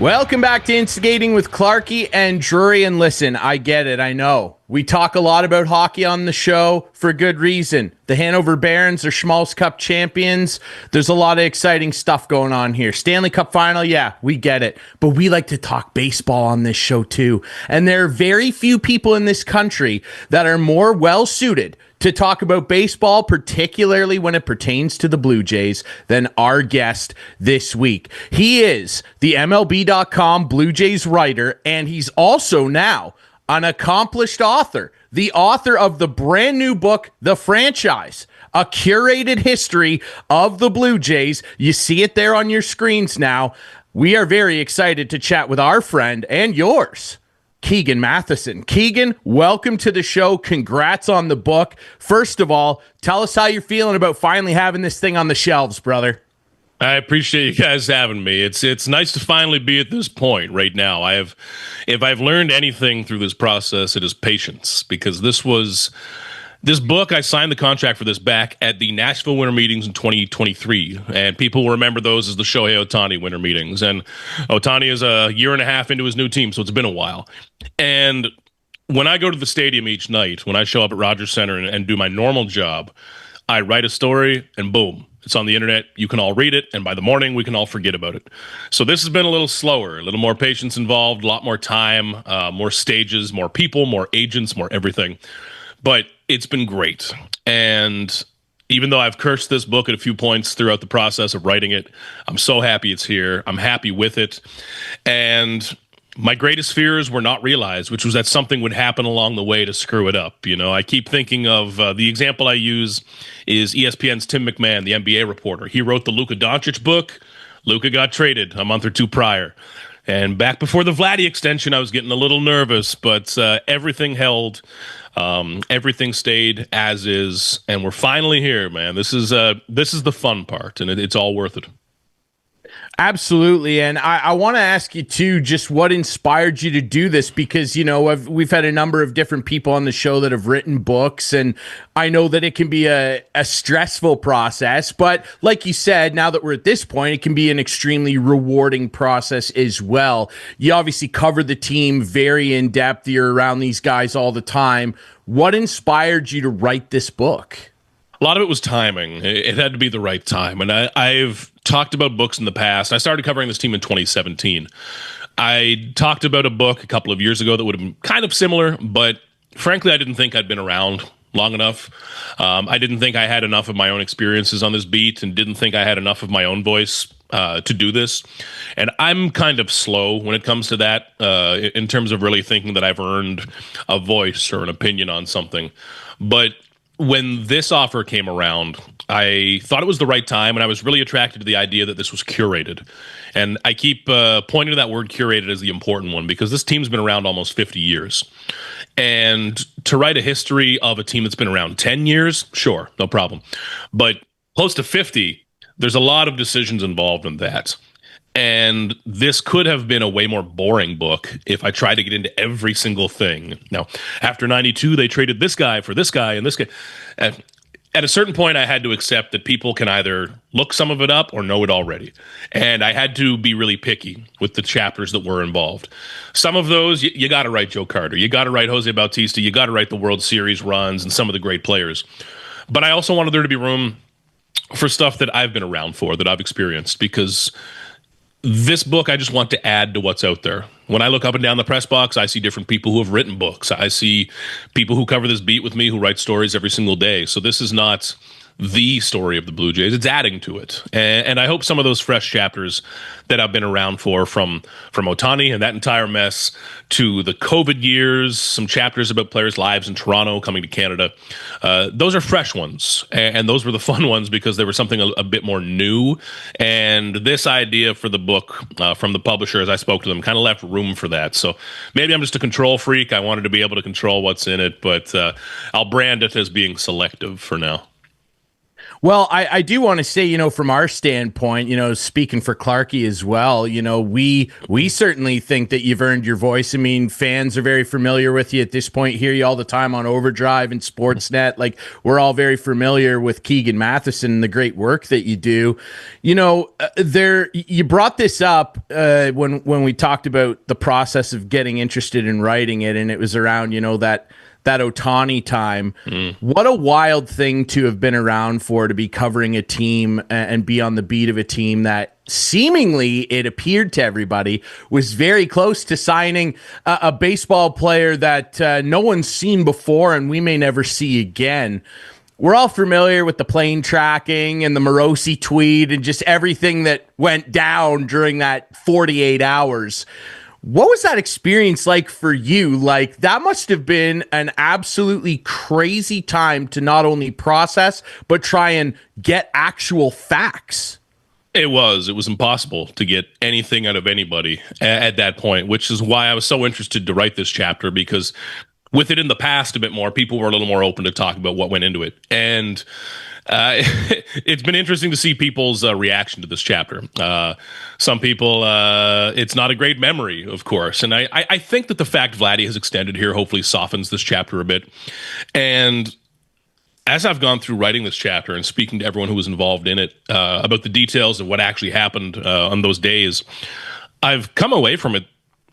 Welcome back to Instigating with Clarkey and Drury. And listen, I get it. I know. We talk a lot about hockey on the show for good reason. The Hanover Barons are Schmaltz Cup champions. There's a lot of exciting stuff going on here. Stanley Cup Final, yeah, we get it. But we like to talk baseball on this show too. And there are very few people in this country that are more well-suited to talk about baseball, particularly when it pertains to the Blue Jays, than our guest this week. He is the MLB.com Blue Jays writer, and he's also now an accomplished author, the author of the brand new book, The Franchise, a curated history of the Blue Jays. You see it there on your screens now. We are very excited to chat with our friend and yours, Keegan Matheson. Keegan, welcome to the show. Congrats on the book. First of all, tell us how you're feeling about finally having this thing on the shelves, brother. I appreciate you guys having me. It's nice to finally be at this point right now. If I've learned anything through this process, it is patience, because this book, I signed the contract for this back at the Nashville Winter Meetings in 2023, and people will remember those as the Shohei Ohtani Winter Meetings. And Ohtani is a year and a half into his new team, so it's been a while. And when I go to the stadium each night, when I show up at Rogers Center and do my normal job, I write a story, and boom, it's on the internet. You can all read it, and by the morning, we can all forget about it. So this has been a little slower, a little more patience involved, a lot more time, more stages, more people, more agents, more everything. But it's been great. And even though I've cursed this book at a few points throughout the process of writing it, I'm so happy it's here. I'm happy with it. And my greatest fears were not realized, which was that something would happen along the way to screw it up. You know, I keep thinking of the example I use is ESPN's Tim McMahon, the NBA reporter. He wrote the Luka Doncic book. Luka got traded a month or two prior. And back before the Vladdy extension, I was getting a little nervous, but everything held. Everything stayed as is, and we're finally here, man. This is the fun part, and it's all worth it. Absolutely. And I want to ask you, too, just what inspired you to do this? Because, you know, we've had a number of different people on the show that have written books, and I know that it can be a stressful process. But like you said, now that we're at this point, it can be an extremely rewarding process as well. You obviously cover the team very in depth. You're around these guys all the time. What inspired you to write this book? A lot of it was timing. It had to be the right time. And I've talked about books in the past. I started covering this team in 2017. I talked about a book a couple of years ago that would have been kind of similar, but frankly, I didn't think I'd been around long enough. I didn't think I had enough of my own experiences on this beat, and didn't think I had enough of my own voice to do this. And I'm kind of slow when it comes to that, in terms of really thinking that I've earned a voice or an opinion on something. But when this offer came around, I thought it was the right time, and I was really attracted to the idea that this was curated. And I keep pointing to that word curated as the important one, because this team's been around almost 50 years. And to write a history of a team that's been around 10 years, sure, no problem. But close to 50, there's a lot of decisions involved in that. And this could have been a way more boring book if I tried to get into every single thing. Now, after 92, they traded this guy for this guy and this guy. At a certain point, I had to accept that people can either look some of it up or know it already. And I had to be really picky with the chapters that were involved. Some of those, you got to write Joe Carter. You got to write Jose Bautista. You got to write the World Series runs and some of the great players. But I also wanted there to be room for stuff that I've been around for, that I've experienced, because this book, I just want to add to what's out there. When I look up and down the press box, I see different people who have written books. I see people who cover this beat with me who write stories every single day. So this is not the story of the Blue Jays. It's adding to it. And I hope some of those fresh chapters that I've been around for, from Ohtani and that entire mess to the COVID years, some chapters about players' lives in Toronto coming to Canada, those are fresh ones. And those were the fun ones because they were something a bit more new. And this idea for the book from the publisher, as I spoke to them, kind of left room for that. So maybe I'm just a control freak. I wanted to be able to control what's in it, but I'll brand it as being selective for now. Well, I do want to say, from our standpoint, speaking for Clarkey as well, we certainly think that you've earned your voice. I mean, fans are very familiar with you at this point, hear you all the time on Overdrive and Sportsnet. Like, we're all very familiar with Keegan Matheson and the great work that you do. You brought this up when we talked about the process of getting interested in writing it, and it was around, that Ohtani time. What a wild thing to have been around for, to be covering a team and be on the beat of a team that seemingly, it appeared to everybody, was very close to signing a baseball player that no one's seen before and we may never see again. We're all familiar with the plane tracking and the Morosi tweet and just everything that went down during that 48 hours. What was that experience like for you? Like, that must have been an absolutely crazy time to not only process, but try and get actual facts. It was impossible to get anything out of anybody at that point, which is why I was so interested to write this chapter, because with it in the past a bit more, people were a little more open to talk about what went into it. And it's been interesting to see people's reaction to this chapter. Some people, it's not a great memory, of course. And I think that the fact Vladdy has extended here hopefully softens this chapter a bit. And as I've gone through writing this chapter and speaking to everyone who was involved in it about the details of what actually happened on those days, I've come away from it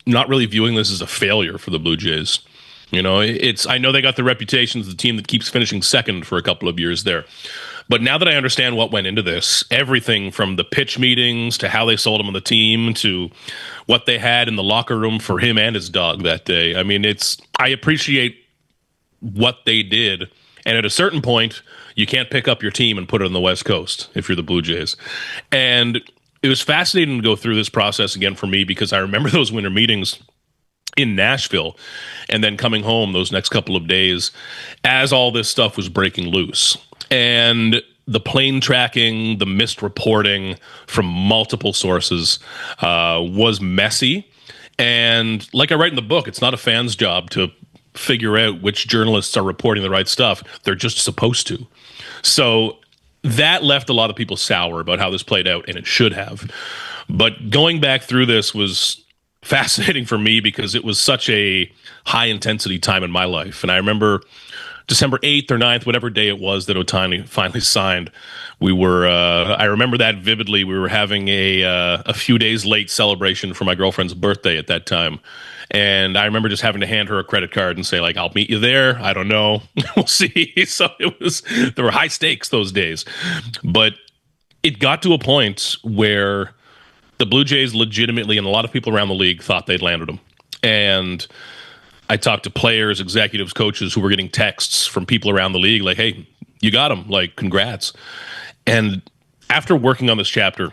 not really viewing this as a failure for the Blue Jays. I know they got the reputation as the team that keeps finishing second for a couple of years there. But now that I understand what went into this, everything from the pitch meetings to how they sold him on the team to what they had in the locker room for him and his dog that day. I mean, I appreciate what they did. And at a certain point, you can't pick up your team and put it on the West Coast if you're the Blue Jays. And it was fascinating to go through this process again for me, because I remember those winter meetings in Nashville and then coming home those next couple of days as all this stuff was breaking loose. And the plane tracking, the missed reporting from multiple sources was messy. And like I write in the book, it's not a fan's job to figure out which journalists are reporting the right stuff. They're just supposed to. So that left a lot of people sour about how this played out, and it should have. But going back through this was fascinating for me because it was such a high intensity time in my life. And I remember December 8th or 9th, whatever day it was that Ohtani finally signed, we were, I remember that vividly. We were having a few days late celebration for my girlfriend's birthday at that time. And I remember just having to hand her a credit card and say, like, I'll meet you there. I don't know. We'll see. So there were high stakes those days. But it got to a point where the Blue Jays legitimately, and a lot of people around the league, thought they'd landed him. And I talked to players, executives, coaches who were getting texts from people around the league like, hey, you got him. Like, congrats. And after working on this chapter,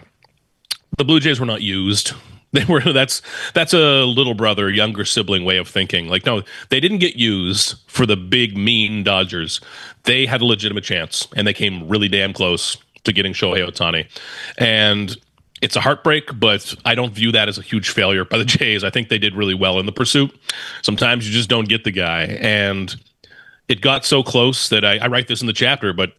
the Blue Jays were not used. That's a little brother, younger sibling way of thinking. Like, no, they didn't get used for the big, mean Dodgers. They had a legitimate chance, and they came really damn close to getting Shohei Ohtani. And it's a heartbreak, but I don't view that as a huge failure by the Jays. I think they did really well in the pursuit. Sometimes you just don't get the guy. And it got so close that I write this in the chapter, but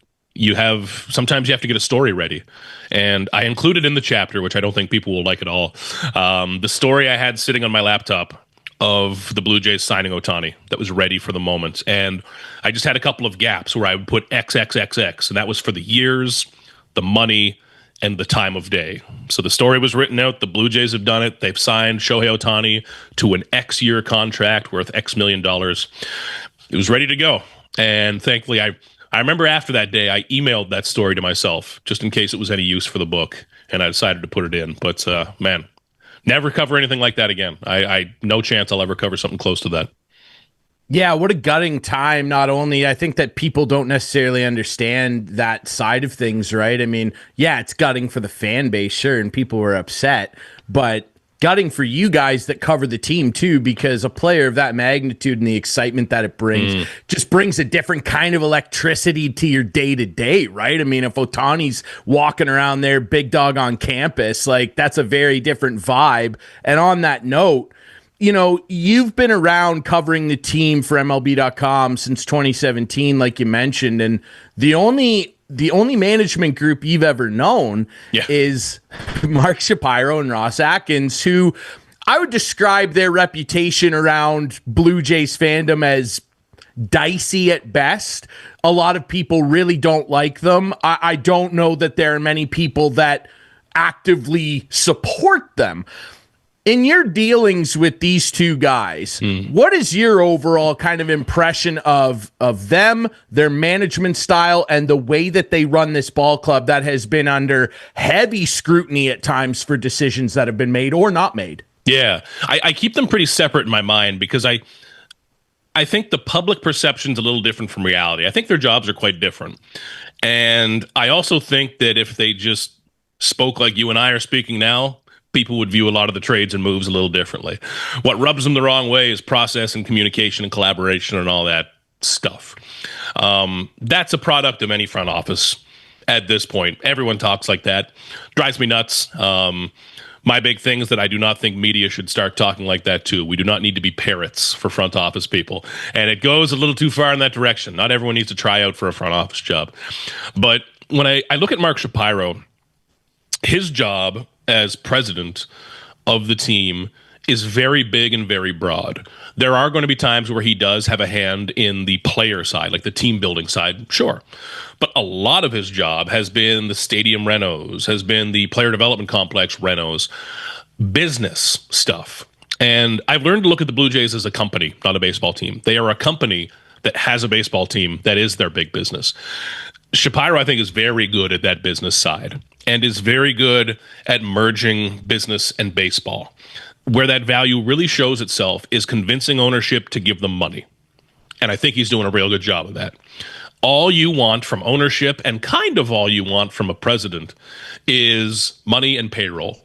sometimes you have to get a story ready. And I included in the chapter, which I don't think people will like at all, the story I had sitting on my laptop of the Blue Jays signing Ohtani that was ready for the moment. And I just had a couple of gaps where I would put XXXX, and that was for the years, the money, and the time of day. So the story was written out. The Blue Jays have done it. They've signed Shohei Ohtani to an X-year contract worth X million dollars. It was ready to go. And thankfully, I remember after that day, I emailed that story to myself just in case it was any use for the book, and I decided to put it in. But man, never cover anything like that again. I no chance I'll ever cover something close to that. Yeah, what a gutting time. Not only, I think that people don't necessarily understand that side of things, right? I mean, yeah, it's gutting for the fan base, sure, and people were upset, but gutting for you guys that cover the team too, because a player of that magnitude and the excitement that it brings just brings a different kind of electricity to your day-to-day, right? I mean, if Ohtani's walking around there, big dog on campus, like, that's a very different vibe. And on that note, you've been around covering the team for MLB.com since 2017, like you mentioned, and the only the only management group you've ever known is Mark Shapiro and Ross Atkins, who I would describe their reputation around Blue Jays fandom as dicey at best. A lot of people really don't like them. I don't know that there are many people that actively support them. In your dealings with these two guys, what is your overall kind of impression of them, their management style, and the way that they run this ball club that has been under heavy scrutiny at times for decisions that have been made or not made? Yeah, I keep them pretty separate in my mind because I think the public perception's a little different from reality. I think their jobs are quite different. And I also think that if they just spoke like you and I are speaking now, people would view a lot of the trades and moves a little differently. What rubs them the wrong way is process and communication and collaboration and all that stuff. That's a product of any front office at this point. Everyone talks like that. Drives me nuts. My big thing is that I do not think media should start talking like that too. We do not need to be parrots for front office people. And it goes a little too far in that direction. Not everyone needs to try out for a front office job. But when I look at Mark Shapiro, his job as president of the team is very big and very broad. There are going to be times where he does have a hand in the player side, like the team building side, sure. But a lot of his job has been the stadium renos, has been the player development complex renos, business stuff. And I've learned to look at the Blue Jays as a company, not a baseball team. They are a company that has a baseball team that is their big business. Shapiro, I think, is very good at that business side and is very good at merging business and baseball. Where that value really shows itself is convincing ownership to give them money. And I think he's doing a real good job of that. All you want from ownership and kind of all you want from a president is money and payroll.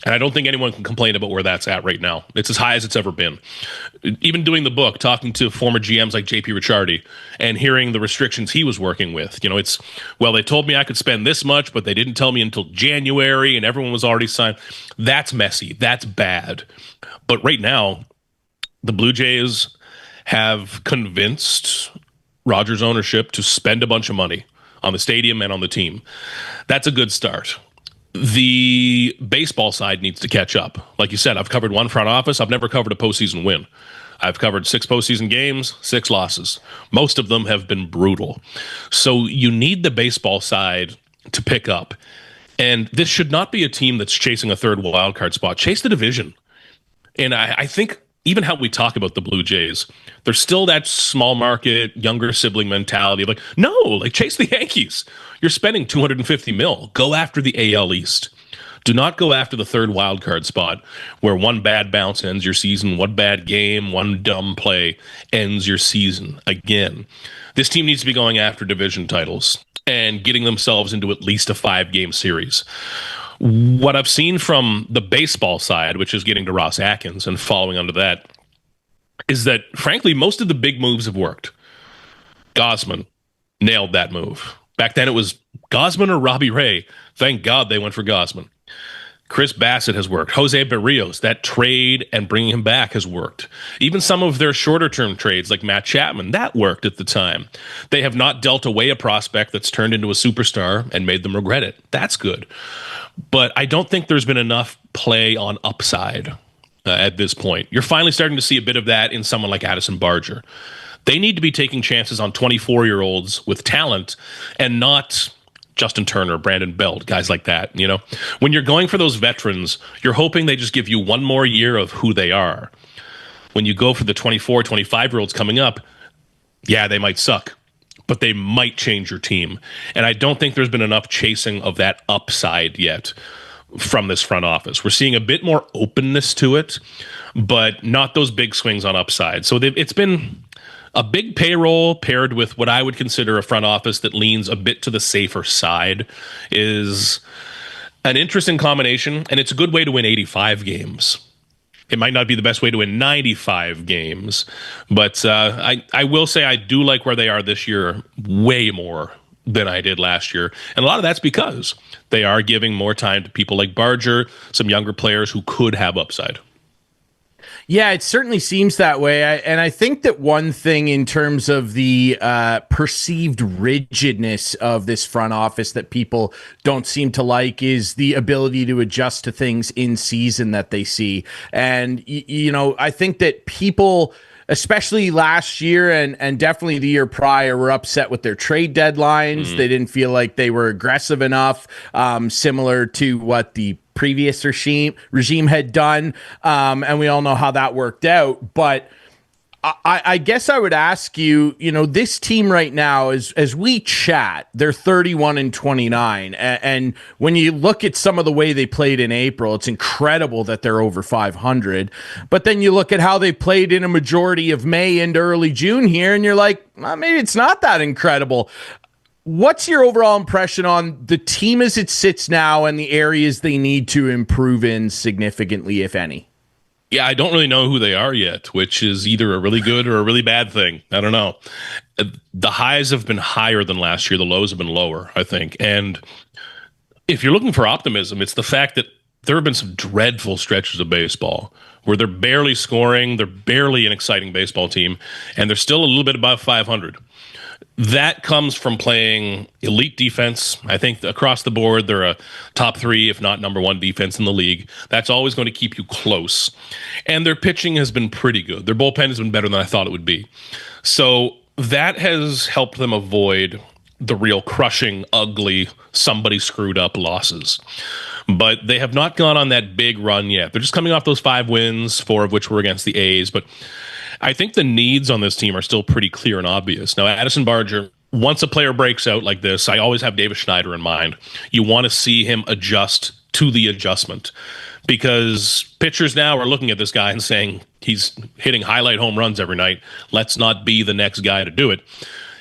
And I don't think anyone can complain about where that's at right now. It's as high as it's ever been. Even doing the book, talking to former GMs like JP Ricciardi and hearing the restrictions he was working with. You know, it's, well, they told me I could spend this much, but they didn't tell me until January and everyone was already signed. That's messy. That's bad. But right now, the Blue Jays have convinced Rogers ownership to spend a bunch of money on the stadium and on the team. That's a good start. The baseball side needs to catch up. Like you said, I've covered one front office. I've never covered a postseason win. I've covered 6 postseason games, 6 losses. Most of them have been brutal. So you need the baseball side to pick up. And this should not be a team that's chasing a third wildcard spot. Chase the division. And I think even how we talk about the Blue Jays, there's still that small market, younger sibling mentality of like, no, like chase the Yankees. You're spending $250 million. Go after the AL East. Do not go after the third wild card spot where one bad bounce ends your season, one bad game, one dumb play ends your season again. This team needs to be going after division titles and getting themselves into at least a 5-game series. What I've seen from the baseball side, which is getting to Ross Atkins and following onto that, is that, frankly, most of the big moves have worked. Gosman nailed that move. Back then it was Gosman or Robbie Ray. Thank God they went for Gosman. Chris Bassett has worked. Jose Barrios, that trade and bringing him back has worked. Even some of their shorter-term trades, like Matt Chapman, that worked at the time. They have not dealt away a prospect that's turned into a superstar and made them regret it. That's good. But I don't think there's been enough play on upside at this point. You're finally starting to see a bit of that in someone like Addison Barger. They need to be taking chances on 24-year-olds with talent and not Justin Turner, Brandon Belt, guys like that. You know, when you're going for those veterans, you're hoping they just give you one more year of who they are. When you go for the 24, 25-year-olds coming up, yeah, they might suck, but they might change your team. And I don't think there's been enough chasing of that upside yet from this front office. We're seeing a bit more openness to it, but not those big swings on upside. So it's been a big payroll paired with what I would consider a front office that leans a bit to the safer side is an interesting combination, and it's a good way to win 85 games. It might not be the best way to win 95 games, but I will say I do like where they are this year way more than I did last year. And a lot of that's because they are giving more time to people like Barger, some younger players who could have upside. Yeah, it certainly seems that way. And I think that one thing in terms of the perceived rigidness of this front office that people don't seem to like is the ability to adjust to things in season that they see. And, I think that people, especially last year and definitely the year prior, were upset with their trade deadlines. They didn't feel like they were aggressive enough, similar to what the previous regime had done. And we all know how that worked out. But I guess I would ask you, this team right now, as we chat, they're 31-29. And when you look at some of the way they played in April, it's incredible that they're over 500. But then you look at how they played in a majority of May into early June here, and you're like, well, maybe it's not that incredible. What's your overall impression on the team as it sits now and the areas they need to improve in significantly, if any? Yeah, I don't really know who they are yet, which is either a really good or a really bad thing. I don't know. The highs have been higher than last year. The lows have been lower, I think. And if you're looking for optimism, it's the fact that there have been some dreadful stretches of baseball where they're barely scoring, they're barely an exciting baseball team, and they're still a little bit above 500. That comes from playing elite defense. I think across the board, they're a top 3, if not number 1 defense in the league. That's always going to keep you close. And their pitching has been pretty good. Their bullpen has been better than I thought it would be. So that has helped them avoid the real crushing, ugly, somebody screwed up losses. But they have not gone on that big run yet. They're just coming off those 5 wins, 4 of which were against the A's. But I think the needs on this team are still pretty clear and obvious. Now, Addison Barger, once a player breaks out like this, I always have Davis Schneider in mind. You want to see him adjust to the adjustment, because pitchers now are looking at this guy and saying he's hitting highlight home runs every night. Let's not be the next guy to do it.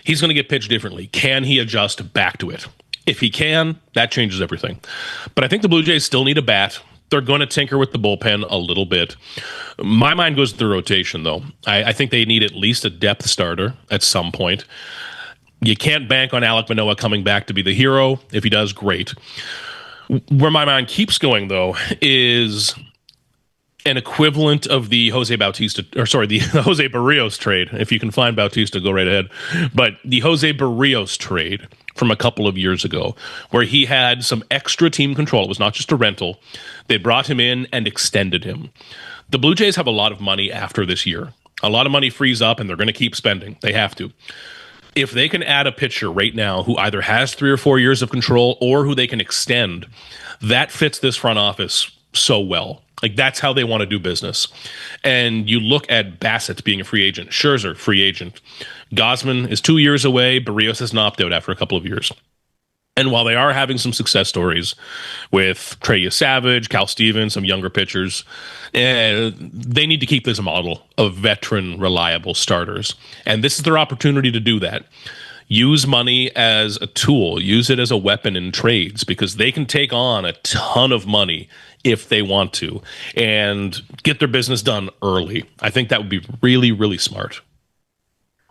He's going to get pitched differently. Can he adjust back to it? If he can, that changes everything. But I think the Blue Jays still need a bat. They're going to tinker with the bullpen a little bit. My mind goes to the rotation, though. I think they need at least a depth starter at some point. You can't bank on Alek Manoah coming back to be the hero. If he does, great. Where my mind keeps going, though, is an equivalent of the the Jose Barrios trade. If you can find Bautista, go right ahead. But the Jose Barrios trade from a couple of years ago, where he had some extra team control. It was not just a rental. They brought him in and extended him. The Blue Jays have a lot of money after this year. A lot of money frees up, and they're going to keep spending. They have to. If they can add a pitcher right now who either has 3 or 4 years of control or who they can extend, that fits this front office so well. Like, that's how they want to do business. And you look at Bassett being a free agent, Scherzer, free agent. Gosman is 2 years away. Barrios has an opt-out after a couple of years. And while they are having some success stories with Trey Savage, Cal Stevens, some younger pitchers, they need to keep this model of veteran, reliable starters. And this is their opportunity to do that. Use money as a tool. Use it as a weapon in trades, because they can take on a ton of money if they want to and get their business done early. I think that would be really, really smart.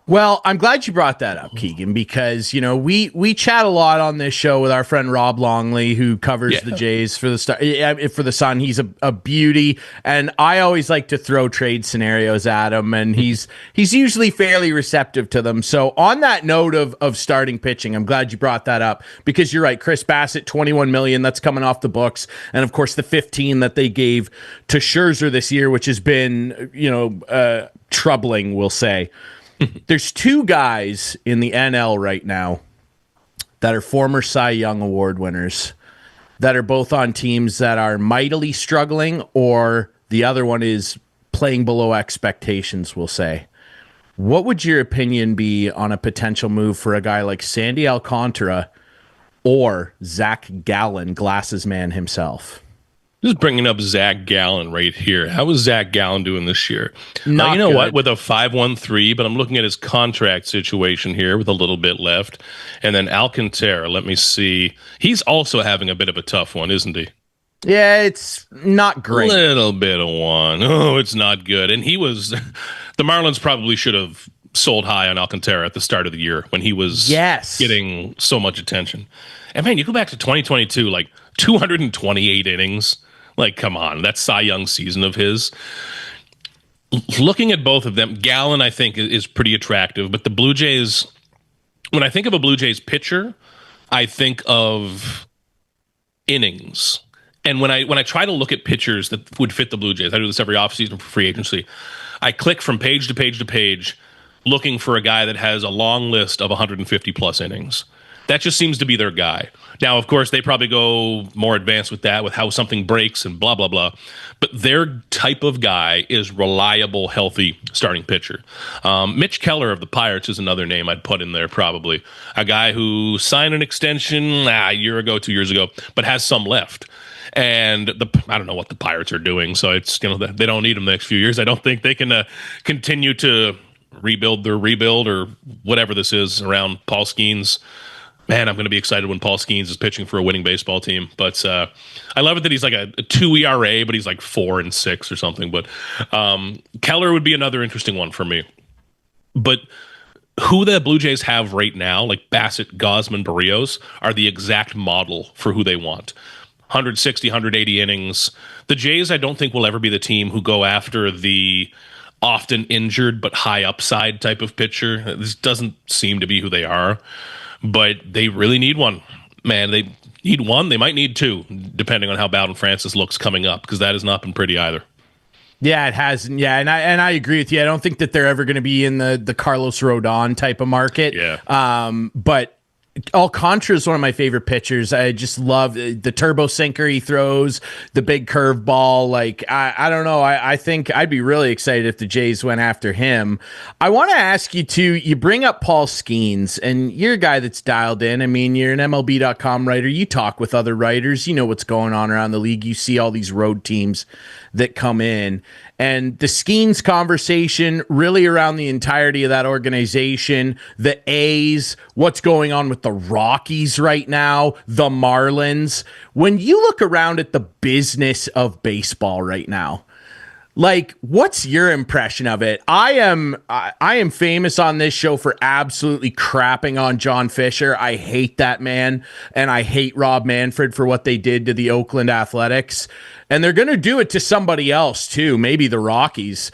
Well, I'm glad you brought that up, Keegan, because, we chat a lot on this show with our friend Rob Longley, who covers the Jays for the Sun. He's a beauty, and I always like to throw trade scenarios at him, and he's usually fairly receptive to them. So on that note of starting pitching, I'm glad you brought that up, because you're right. Chris Bassett, $21 million, that's coming off the books, and of course the $15 that they gave to Scherzer this year, which has been troubling, we'll say. There's 2 guys in the NL right now that are former Cy Young Award winners that are both on teams that are mightily struggling, or the other one is playing below expectations, we'll say. What would your opinion be on a potential move for a guy like Sandy Alcantara or Zach Gallen, Glasses Man himself? Just bringing up Zach Gallen right here. How was Zach Gallen doing this year? Not you know good. what? With a 5.13, but I'm looking at his contract situation here with a little bit left. And then Alcantara, let me see. He's also having a bit of a tough one, isn't he? Yeah, it's not great. A little bit of one. Oh, it's not good. And he was... The Marlins probably should have sold high on Alcantara at the start of the year when he was getting so much attention. And man, you go back to 2022, like 228 innings. Like, come on, that Cy Young season of his. looking at both of them, Gallen, I think, is pretty attractive. But the Blue Jays, when I think of a Blue Jays pitcher, I think of innings. And when I try to look at pitchers that would fit the Blue Jays, I do this every offseason for free agency. I click from page to page to page, looking for a guy that has a long list of 150 plus innings. That just seems to be their guy. Now, of course, they probably go more advanced with that, with how something breaks and blah, blah, blah. But their type of guy is reliable, healthy starting pitcher. Mitch Keller of the Pirates is another name I'd put in there probably. A guy who signed an extension a year ago, 2 years ago, but has some left. And I don't know what the Pirates are doing, so it's they don't need him the next few years. I don't think they can continue to rebuild their rebuild or whatever this is around Paul Skeens. Man, I'm going to be excited when Paul Skeens is pitching for a winning baseball team. But I love it that he's like a 2 ERA, but he's like 4-6 or something. But Keller would be another interesting one for me. But who the Blue Jays have right now, like Bassett, Gausman, Barrios, are the exact model for who they want. 160, 180 innings. The Jays, I don't think, will ever be the team who go after the often injured but high upside type of pitcher. This doesn't seem to be who they are. But they really need one. Man, they need one. They might need two, depending on how Bowden Francis looks coming up, because that has not been pretty either. Yeah, it hasn't. Yeah, and I agree with you. I don't think that they're ever going to be in the Carlos Rodon type of market. Yeah. But Alcantara is one of my favorite pitchers. I just love the turbo sinker he throws, the big curveball. Like, I don't know. I think I'd be really excited if the Jays went after him. I want to ask you, too, you bring up Paul Skeens, and you're a guy that's dialed in. I mean, you're an MLB.com writer. You talk with other writers. You know what's going on around the league. You see all these road teams that come in. And the Skeens conversation really around the entirety of that organization, the A's, what's going on with the Rockies right now, the Marlins. When you look around at the business of baseball right now, like, what's your impression of it? I am famous on this show for absolutely crapping on John Fisher. I hate that man, and I hate Rob Manfred for what they did to the Oakland Athletics. And they're going to do it to somebody else, too, maybe the Rockies.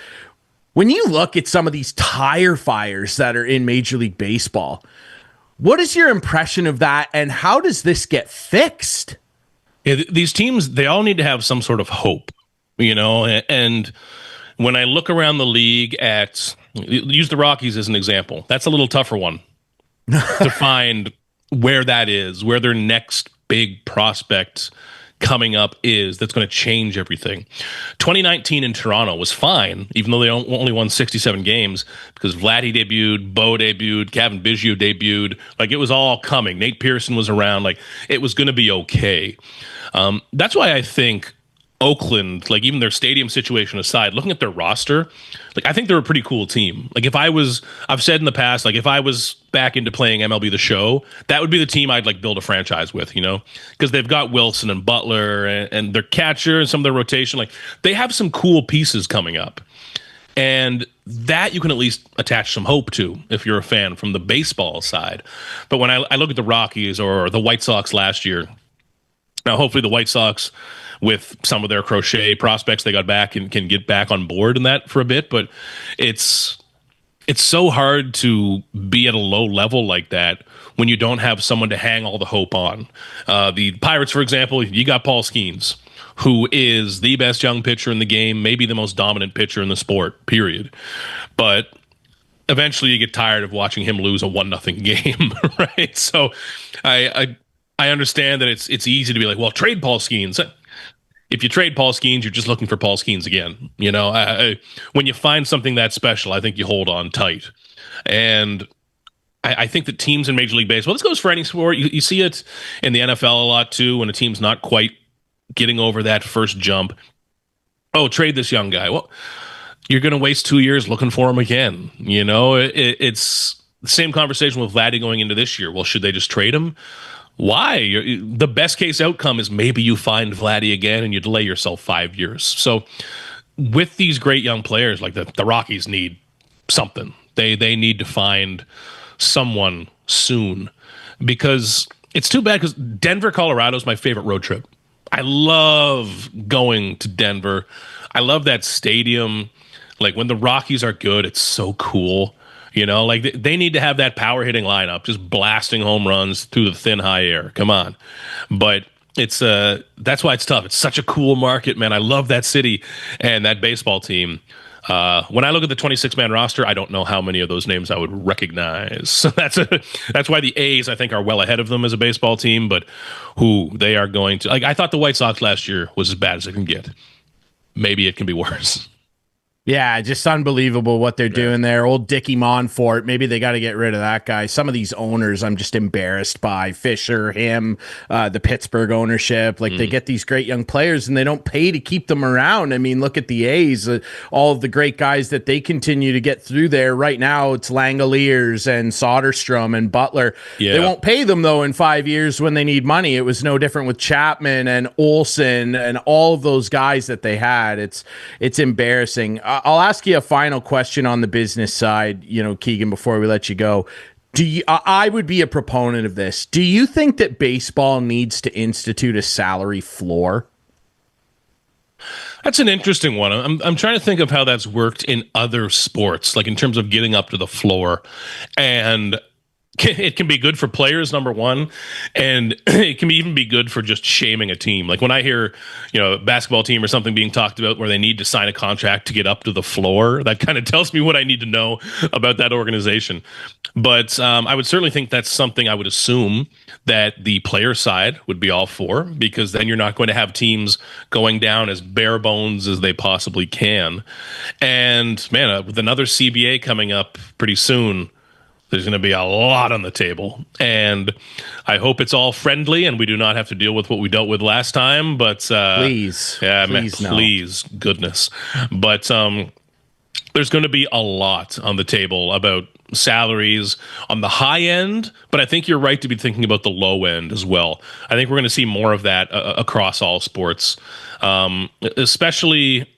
When you look at some of these tire fires that are in Major League Baseball, what is your impression of that, and how does this get fixed? Yeah, these teams, they all need to have some sort of hope, you know, and when I look around the league use the Rockies as an example, that's a little tougher one to find where that is, where their next big prospect coming up is that's going to change everything. 2019 in Toronto was fine, even though they only won 67 games, because Vladdy debuted, Bo debuted, Kevin Biggio debuted. Like, it was all coming. Nate Pearson was around. Like, it was going to be okay. That's why I think Oakland, like, even their stadium situation aside, looking at their roster, like, I think they're a pretty cool team. Like, I've said in the past, like, if I was back into playing MLB The Show, that would be the team I'd like build a franchise with, you know, because they've got Wilson and Butler and their catcher and some of their rotation. Like, they have some cool pieces coming up, and that you can at least attach some hope to if you're a fan from the baseball side. But when I look at the Rockies or the White Sox last year, now hopefully the White Sox, with some of their crochet prospects they got back, and can get back on board in that for a bit. But it's so hard to be at a low level like that when you don't have someone to hang all the hope on. The Pirates, for example, you got Paul Skeens, who is the best young pitcher in the game, maybe the most dominant pitcher in the sport, period. But eventually you get tired of watching him lose a 1-0 game, right? So I understand that it's easy to be like, well, trade Paul Skeens. If you trade Paul Skeens, you're just looking for Paul Skeens again. You know, when you find something that special, I think you hold on tight. And I think that teams in Major League Baseball, this goes for any sport. You see it in the NFL a lot too, when a team's not quite getting over that first jump. Oh, trade this young guy. Well, you're going to waste 2 years looking for him again. You know, it's the same conversation with Vladdy going into this year. Well, should they just trade him? Why? The best case outcome is maybe you find Vladdy again and you delay yourself 5 years. So with these great young players, like the Rockies need something. They need to find someone soon, because it's too bad, because Denver, Colorado is my favorite road trip. I love going to Denver. I love that stadium. Like when the Rockies are good, it's so cool. Like they need to have that power hitting lineup, just blasting home runs through the thin high air. Come on. But it's that's why it's tough. It's such a cool market, man. I love that city and that baseball team. When I look at the 26-man roster, I don't know how many of those names I would recognize. So that's why the A's, I think, are well ahead of them as a baseball team. But who they are going to, like, I thought the White Sox last year was as bad as it can get. Maybe it can be worse. Yeah, just unbelievable what they're doing there. Old Dickie Monfort, maybe they got to get rid of that guy. Some of these owners I'm just embarrassed by. Fisher, him, the Pittsburgh ownership. Like, they get these great young players and they don't pay to keep them around. I mean, look at the A's, all of the great guys that they continue to get through there. Right now, it's Langoliers and Soderstrom and Butler. Yeah. They won't pay them, though, in 5 years when they need money. It was no different with Chapman and Olsen and all of those guys that they had. It's embarrassing. I'll ask you a final question on the business side, Keegan, before we let you go. I would be a proponent of this. Do you think that baseball needs to institute a salary floor? That's an interesting one. I'm trying to think of how that's worked in other sports, like in terms of getting up to the floor. And it can be good for players, number one, and it can even be good for just shaming a team. Like when I hear, a basketball team or something being talked about where they need to sign a contract to get up to the floor, that kind of tells me what I need to know about that organization. But I would certainly think that's something I would assume that the player side would be all for, because then you're not going to have teams going down as bare bones as they possibly can. And man, with another CBA coming up pretty soon, there's going to be a lot on the table, and I hope it's all friendly and we do not have to deal with what we dealt with last time. But please, please, goodness. But there's going to be a lot on the table about salaries on the high end, but I think you're right to be thinking about the low end as well. I think we're going to see more of that across all sports, especially,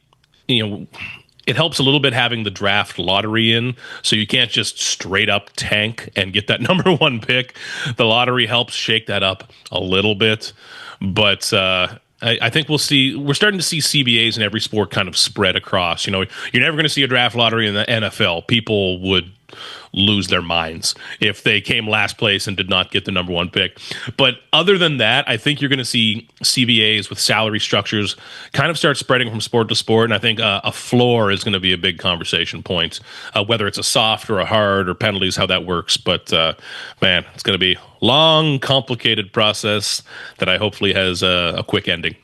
it helps a little bit having the draft lottery in, so you can't just straight up tank and get that number one pick. The lottery helps shake that up a little bit, but I think we're starting to see CBAs in every sport kind of spread across. You're never going to see a draft lottery in the NFL. People would lose their minds if they came last place and did not get the number one pick. But other than that, I think you're going to see CBAs with salary structures kind of start spreading from sport to sport. And I think a floor is going to be a big conversation point, whether it's a soft or a hard or penalties, how that works. But man, it's going to be a long, complicated process that I hopefully has a quick ending.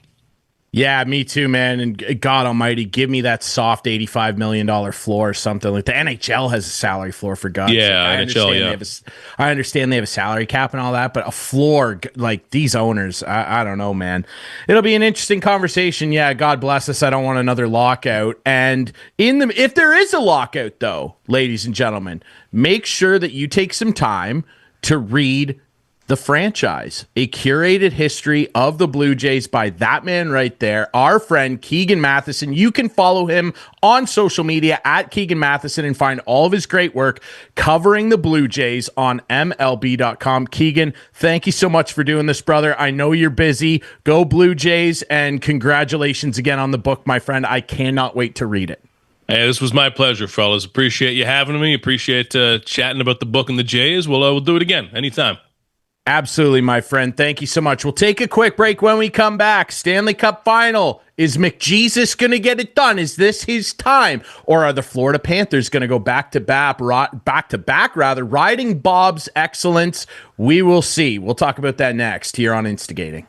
Yeah, me too, man. And God almighty, give me that soft $85 million floor or something. Like the NHL has a salary floor, for God's sake. Yeah, NHL, yeah. I understand they have a salary cap and all that, but a floor, like these owners, I don't know, man. It'll be an interesting conversation. Yeah, God bless us. I don't want another lockout. And if there is a lockout, though, ladies and gentlemen, make sure that you take some time to read The Franchise, a curated history of the Blue Jays by that man right there, our friend Keegan Matheson. You can follow him on social media at Keegan Matheson and find all of his great work covering the Blue Jays on MLB.com. Keegan, thank you so much for doing this, brother. I know you're busy. Go Blue Jays, and congratulations again on the book, my friend. I cannot wait to read it. Hey, this was my pleasure, fellas. Appreciate you having me. Appreciate chatting about the book and the Jays. We'll do it again anytime. Absolutely, my friend. Thank you so much. We'll take a quick break. When we come back, Stanley Cup Final. Is McJesus going to get it done? Is this his time? Or are the Florida Panthers going to go back to back, riding Bob's excellence? We will see. We'll talk about that next here on Instigating.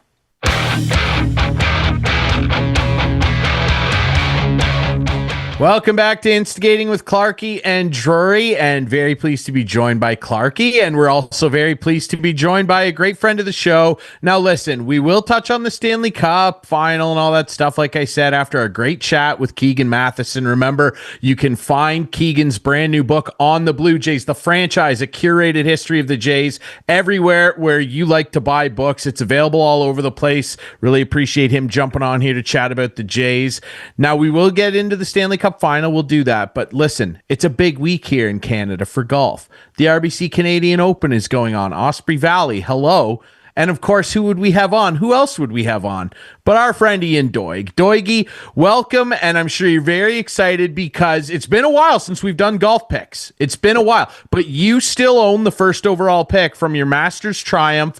Welcome back to Instigating with Clarkey and Drury, and very pleased to be joined by Clarkey, and we're also very pleased to be joined by a great friend of the show. Now listen, we will touch on the Stanley Cup Final and all that stuff, like I said, after a great chat with Keegan Matheson. Remember, you can find Keegan's brand new book on the Blue Jays, The Franchise, a curated history of the Jays, everywhere where you like to buy books. It's available all over the place. Really appreciate him jumping on here to chat about the Jays. Now, we will get into the Stanley Cup Final, we'll do that, but listen, it's a big week here in Canada for golf. The RBC Canadian Open is going on. Osprey Valley, hello, And of course, who would we have on? Who else would we have on but our friend Ian Doig? Doigy, welcome, and I'm sure you're very excited because it's been a while since we've done golf picks. It's been a while, but you still own the first overall pick from your Masters triumph.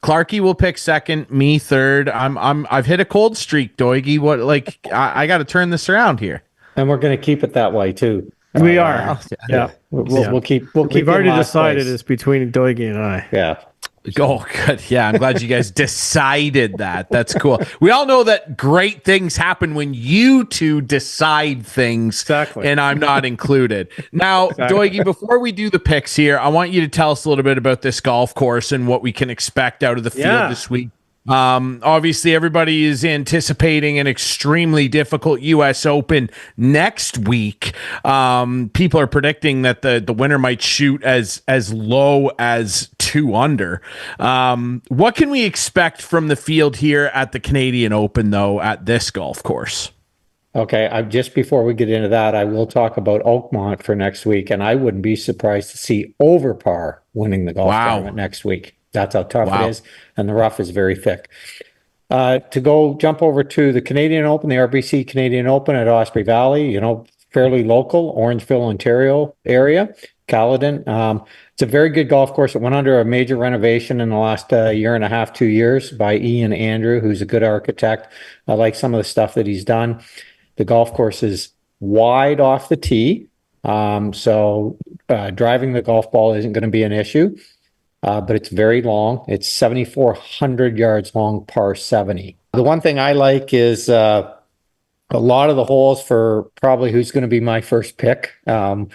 Clarkey will pick second, me third. I've hit a cold streak, Doigy. What, like, I got to turn this around here. And we're going to keep it that way too. We are. Yeah. We'll keep. We've already decided place. it's between Doigy and I. Yeah. Oh, good. Yeah, I'm glad you guys decided that. That's cool. We all know that great things happen when you two decide things. Exactly. And I'm not included. Now, Doigy, before we do the picks here, I want you to tell us a little bit about this golf course and what we can expect out of the field this week. Obviously, everybody is anticipating an extremely difficult U.S. Open next week. People are predicting that the winner might shoot as low as 2 under. What can we expect from the field here at the Canadian Open, though, at this golf course? Okay. Just before we get into that, I will talk about Oakmont for next week, and I wouldn't be surprised to see over par winning the golf tournament next week. That's how tough it is, and the rough is very thick. To jump over to the Canadian Open, the RBC Canadian Open at Osprey Valley, fairly local, Orangeville, Ontario area, Caledon. It's a very good golf course. It went under a major renovation in the last year and a half, 2 years by Ian Andrew, who's a good architect. I like some of the stuff that he's done. The golf course is wide off the tee, so driving the golf ball isn't going to be an issue. But it's very long. It's 7,400 yards long, par 70. The one thing I like is a lot of the holes for probably who's going to be my first pick. The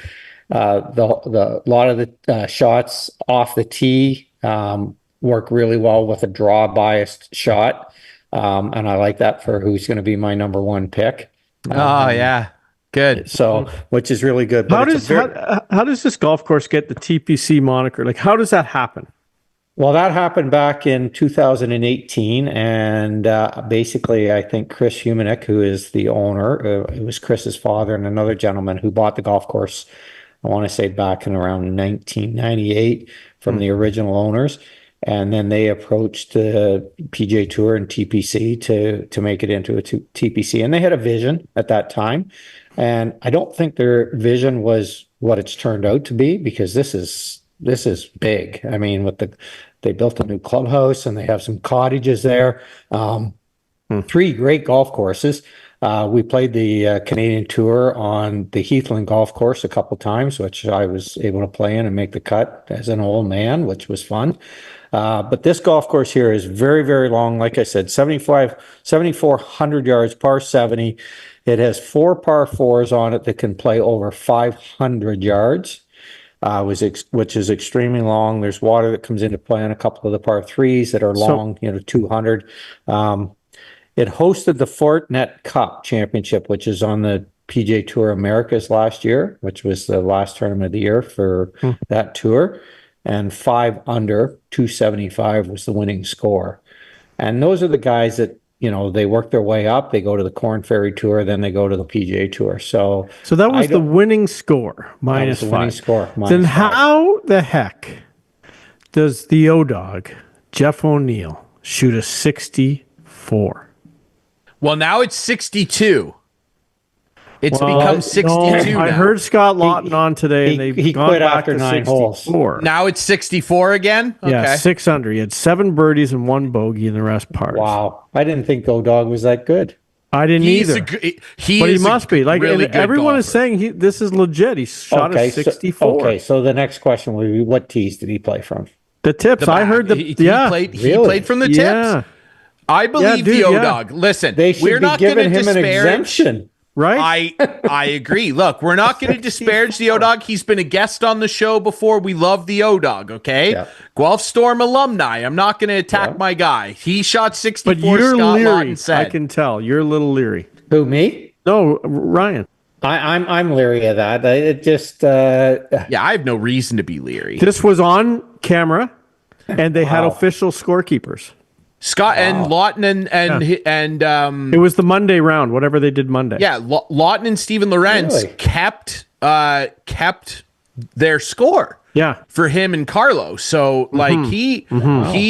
lot of the shots off the tee work really well with a draw biased shot, and I like that for who's going to be my number one pick. Oh yeah. Good. So, which is really good. How does this golf course get the TPC moniker? Like, how does that happen? Well, that happened back in 2018, and basically, I think Chris Humanick, who is the owner, it was Chris's father and another gentleman who bought the golf course. I want to say back in around 1998 from the original owners, and then they approached the PGA Tour and TPC to make it into a TPC, and they had a vision at that time. And I don't think their vision was what it's turned out to be, because this is big. I mean, they built a new clubhouse and they have some cottages there. 3 great golf courses. We played the Canadian Tour on the Heathland golf course a couple times, which I was able to play in and make the cut as an old man, which was fun. But this golf course here is very, very long. Like I said, 7,400 yards, par 70. It has 4 par 4s on it that can play over 500 yards, which is extremely long. There's water that comes into play on a couple of the par 3s that are long, 200. It hosted the Fortinet Cup Championship, which is on the PGA Tour Americas last year, which was the last tournament of the year for that tour. And 5 under, 275 was the winning score. And those are the guys that, they work their way up. They go to the Corn Ferry Tour, then they go to the PGA Tour. So that was the winning score, minus 5. Winning score, then how the heck does the O-Dog, Jeff O'Neill, shoot a 64? Well, now it's 62. It's become 62 now. I heard Scott Lawton on today, and he gone quit back after to 9 holes. Now it's 64 again? Okay. Yeah, 6 under. He had 7 birdies and 1 bogey, and the rest pars. Wow. I didn't think O-Dog was that good. I didn't either. But he must be. Like, really everyone is saying this is legit. He shot a 64. So the next question will be, what tees did he play from? The tips. I heard he played from the tips. Yeah. I believe the O-Dog. Listen, we're not giving him an exemption. Right? I agree. Look, we're not going to disparage the O-Dog. He's been a guest on the show before. We love the O-Dog, okay? Yeah. Guelph Storm alumni. I'm not going to attack my guy. He shot 64, but you're Scott leery, Lawton said. I can tell. You're a little leery. Who, me? No, Ryan. I'm leery of that. It just... Yeah, I have no reason to be leery. This was on camera, and they had official scorekeepers. Scott and Lawton and it was the Monday round, whatever they did Monday. Yeah, Lawton and Stephen Lorenz kept their score. for him and Carlos. So like he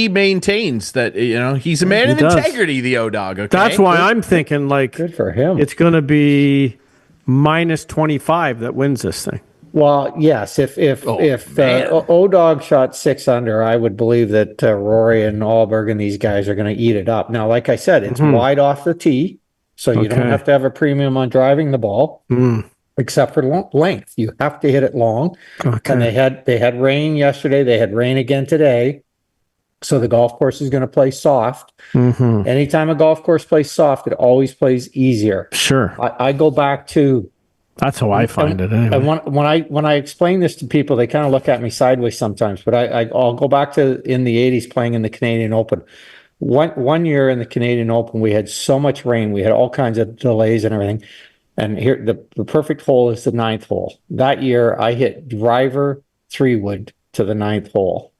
maintains that, he's a man of integrity, the O-Dog. Okay? That's why I'm thinking like Good for him. it's going to be minus 25 that wins this thing. Well, yes. If O-Dog shot 6 under, I would believe that Rory and Allberg and these guys are going to eat it up. Now, like I said, it's wide off the tee, so you don't have to have a premium on driving the ball, except for length. You have to hit it long. Okay. And they had rain yesterday. They had rain again today. So the golf course is going to play soft. Anytime a golf course plays soft, it always plays easier. Sure. I go back to. That's how I find it anyway. And when I explain this to people, they kind of look at me sideways sometimes. But I'll go back to in the 80s playing in the Canadian Open. One year in the Canadian Open, we had so much rain. We had all kinds of delays and everything. And here, the perfect hole is the 9th hole. That year, I hit driver 3-wood to the 9th hole,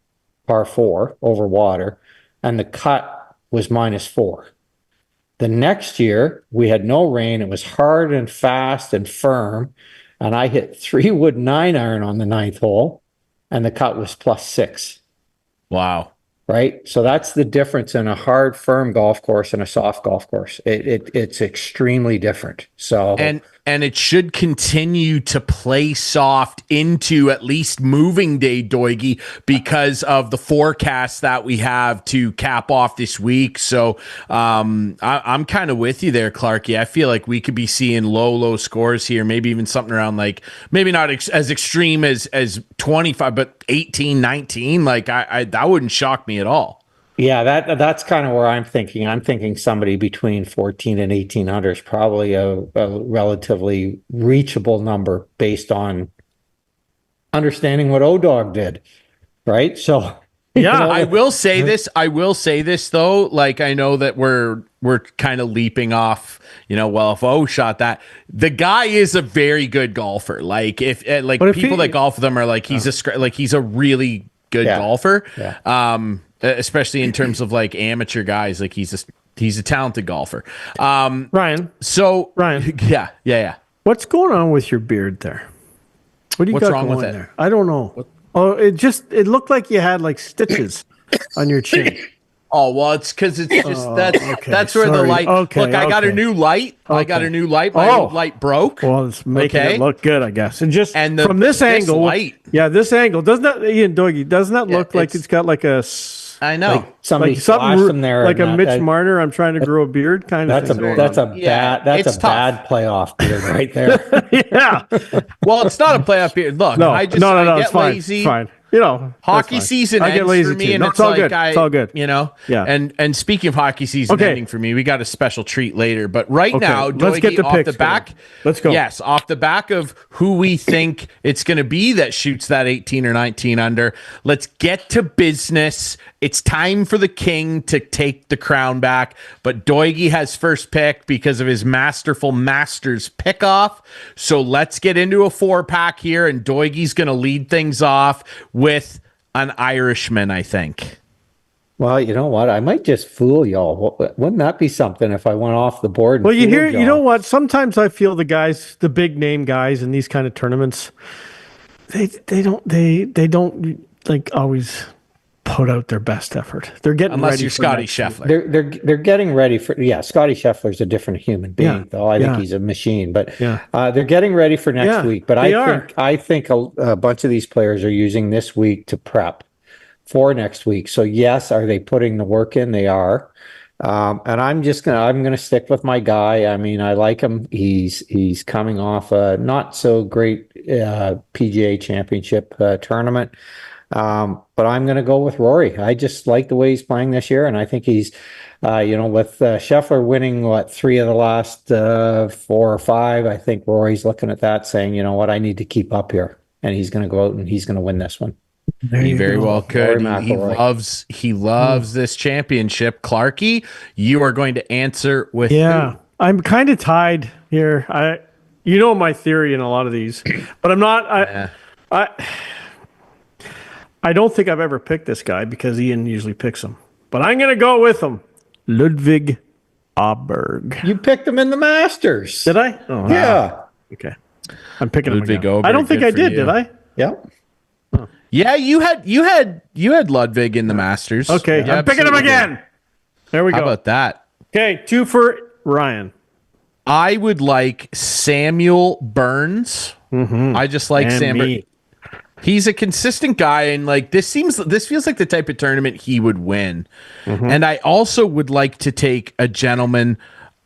par 4 over water, and the cut was -4. The next year, we had no rain. It was hard and fast and firm. And I hit 3-wood 9-iron on the 9th hole, and the cut was +6. Wow. Right? So that's the difference in a hard, firm golf course and a soft golf course. It's extremely different. So And it should continue to play soft into at least moving day, Doigie, because of the forecast that we have to cap off this week. So I'm kind of with you there, Clarkey. I feel like we could be seeing low scores here, maybe even something around like, maybe not as extreme as 25, but 18, 19. Like that wouldn't shock me at all. yeah, that's kind of where I'm thinking. I'm thinking somebody between 14 and 1800 is probably a relatively reachable number based on understanding what O-Dog did, right? So yeah, I will say this though. Like I know that we're kind of leaping off. Well, if O shot that, the guy is a very good golfer. Like if people that golf with him are like he's a really good golfer. Yeah. Especially in terms of like amateur guys, like he's a talented golfer. Ryan. So Ryan. Yeah. What's going on with your beard there? What do you What's got wrong going with it? there? I don't know. It looked like you had like stitches on your chin. Oh, well, it's because it's just that's where the sorry. light. Okay, look, I got a new light. I got a new light. My old light broke. Well, it's making it look good, I guess. And just from this angle, light. Yeah, this angle doesn't that Ian Doig? Doesn't that look like it's got like a? I know. Like somebody something flashed them there, like a and Mitch Marner. I'm trying to grow a beard, kind of. That's a bad playoff beard right there. Yeah. Well, it's not a playoff beard. Look, No, I no, get it's fine. lazy. It's fine. Hockey season I ends get lazy for me, too. and No, it's all like good. It's all good. Yeah. And speaking of hockey season ending for me, we got a special treat later. But right now, let's get the off picks the back. going. Let's go. Yes, off the back of who we think it's going to be that shoots that 18 or 19 under. Let's get to business. It's time for the king to take the crown back. But Doigie has first pick because of his masterful Masters pickoff. So let's get into a 4-pack here, and Doigie's going to lead things off with an Irishman, I think. Well, you know what? I might just fool y'all. Wouldn't that be something if I went off the board? And Well, you hear, y'all? you know what? Sometimes I feel the guys, the big name guys in these kind of tournaments, they don't like always put out their best effort. They're getting Unless ready you're for Scotty next Scheffler. They're getting ready for Scotty Scheffler's a different human being, though. I think he's a machine, but they're getting ready for next week. But I think a bunch of these players are using this week to prep for next week. So yes, are they putting the work in? They are. And I'm gonna stick with my guy. I mean, I like him. He's coming off a not so great PGA Championship tournament. But I'm going to go with Rory. I just like the way he's playing this year, and I think he's, with Scheffler winning 3 of the last 4 or 5. I think Rory's looking at that, saying, you know what, I need to keep up here, and he's going to go out and he's going to win this one. He very well could. He loves this championship. Clarkey, you are going to answer with who? I'm kind of tied here. My theory in a lot of these, but I'm not. I don't think I've ever picked this guy because Ian usually picks him. But I'm going to go with him. Ludwig Åberg. You picked him in the Masters. Did I? Oh, yeah. Okay. I'm picking Ludwig him again. Åberg, I don't think I did I? Yeah. Yeah, you had Ludwig in the Masters. Okay, You I'm picking him absolutely did. again. There we How go. about that? Okay, 2 for Ryan. I would like Samuel Burns. I just like And Sam. me. He's a consistent guy, and like this feels like the type of tournament he would win. And I also would like to take a gentleman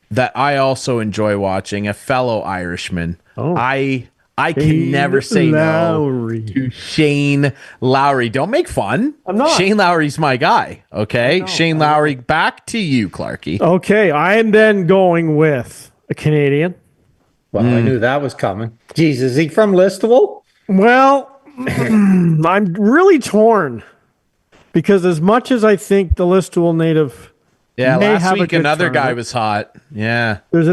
that I also enjoy watching, a fellow Irishman. Oh. I can never say Lowry. no to Shane Lowry. Don't make fun. I'm not. Shane Lowry's my guy. Okay, Shane Lowry. Back to you, Clarkey. Okay, I am then going with a Canadian. Well, I knew that was coming. Jeez, is he from Listowel? Well, I'm really torn because as much as I think the Listowel native, Yeah, may last have a week good another guy tournament. was hot. Yeah, there's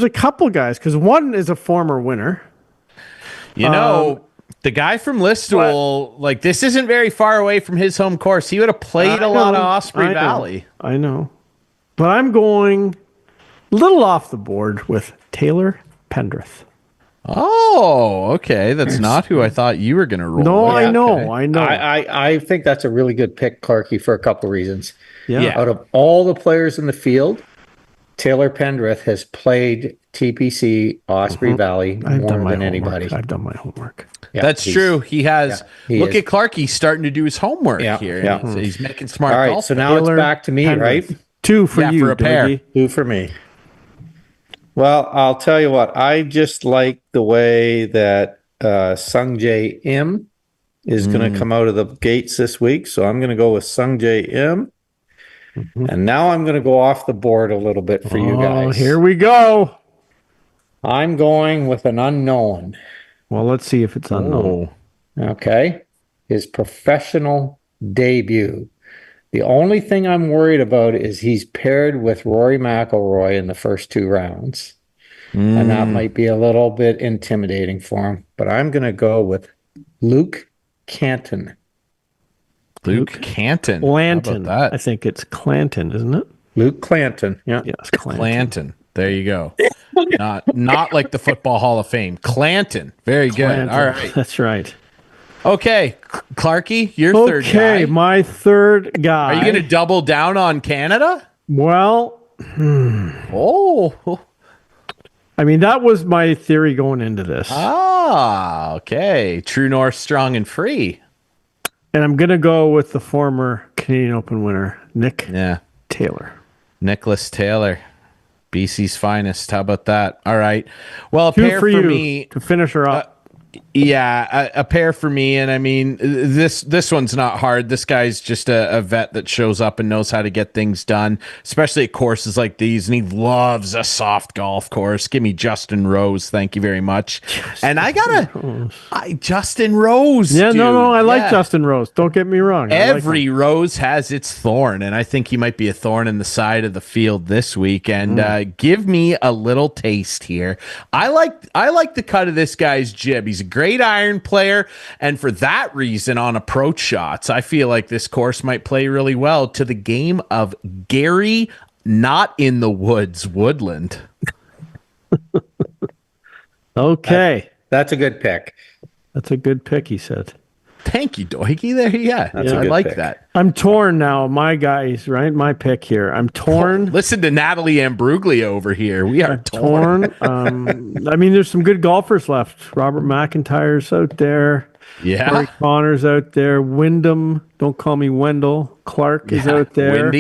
a couple guys because one is a former winner. you know. The guy from Listowel, like this isn't very far away from his home course. He would have played a lot of Osprey Valley. I know, but I'm going a little off the board with Taylor Pendrith. Oh, okay. That's not who I thought you were going to roll. No, with. I know, Okay. I know. I think that's a really good pick, Clarkey, for a couple of reasons. Yeah. Out of all the players in the field, Taylor Pendrith has played TPC Osprey Valley I've done more my than homework. anybody. I've done my homework. Yeah, That's he's- true. He has. he Look is. at Clarkey starting to do his homework Yeah, here. yeah. He's making smart All right, golf. so now Taylor it's back to me, Pendrith. right? 2 for you, for a pair. Dougie. 2 for me. Well, I'll tell you what. I just like the way that Sung Jae Im is going to come out of the gates this week. So I'm going to go with Sung Jae Im. And now I'm going to go off the board a little bit for you Oh, guys. here we go. I'm going with an unknown. Well, let's see if it's unknown. Okay. His professional debut. The only thing I'm worried about is he's paired with Rory McIlroy in the first 2 rounds. And that might be a little bit intimidating for him. But I'm going to go with Luke Canton. Luke Canton. Clanton. How about I that? think it's Clanton, isn't it? Luke Clanton. Yeah. Yes, Clanton. Clanton. There you go. Not like the Football Hall of Fame. Clanton. Very good. Clanton. All right. That's right. Okay, Clarkey, your third guy. Okay, my third guy. Are you going to double down on Canada? Well, Oh. I mean, that was my theory going into this. Okay. True North, strong and free. And I'm going to go with the former Canadian Open winner, Nick Yeah. Taylor. Nicholas Taylor, BC's finest. How about that? All right. Well, a 2 pair for for you me. to finish her up. Yeah, a pair for me, and I mean this one's not hard. This guy's just a vet that shows up and knows how to get things done, especially at courses like these. And he loves a soft golf course. Give me Justin Rose, thank you very much. And I gotta, Justin Rose. Yeah, dude. no, I like Yeah. Justin Rose. Don't get me wrong. I like Every him. rose has its thorn, and I think he might be a thorn in the side of the field this week. And give me a little taste here. I like the cut of this guy's jib. He's a great iron player, and for that reason, on approach shots, I feel like this course might play really well to the game of Gary, not in the woods, Woodland. Okay. That's a good pick. That's a good pick, he said. Thank you, Doigie. There, yeah, That's a I good like pick. that. I'm torn now. My guys, right? My pick here. I'm torn. Listen to Natalie Ambruglia over here. We are torn. I mean, there's some good golfers left. Robert McIntyre's out there. Yeah. Corey Connor's out there. Wyndham. Don't call me Wendell. Clark is out there.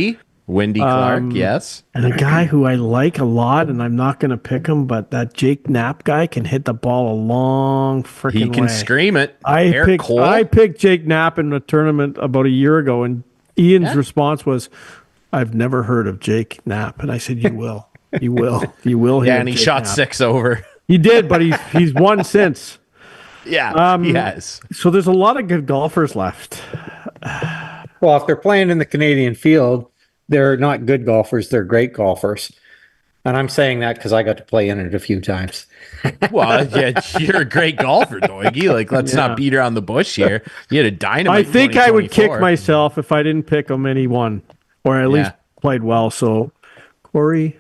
Wendy Clark, yes. And a guy who I like a lot, and I'm not going to pick him, but that Jake Knapp guy can hit the ball a long freaking He can way. scream it. I Eric Cole. picked Jake Knapp in a tournament about a year ago, and Ian's response was, "I've never heard of Jake Knapp," and I said, "You will, you will, you will." Yeah, hear and he Jake shot Knapp." 6 over. He did, but he's won since. Yeah, he has. So there's a lot of good golfers left. Well, if they're playing in the Canadian field, they're not good golfers. They're great golfers. And I'm saying that because I got to play in it a few times. Well, yeah, you're a great golfer, Doigie. Like, let's not beat around the bush here. You had a dynamite. I think I would kick 2024. myself if I didn't pick him and he won, or at least played well. So Corey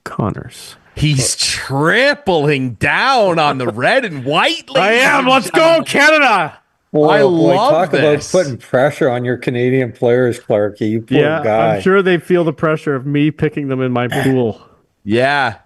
Connors. He's tripling down on the red and white. I am. Let's go, Canada. I love talk this. about putting pressure on your Canadian players, Clarkey. You poor Yeah, guy. I'm sure they feel the pressure of me picking them in my pool. Yeah.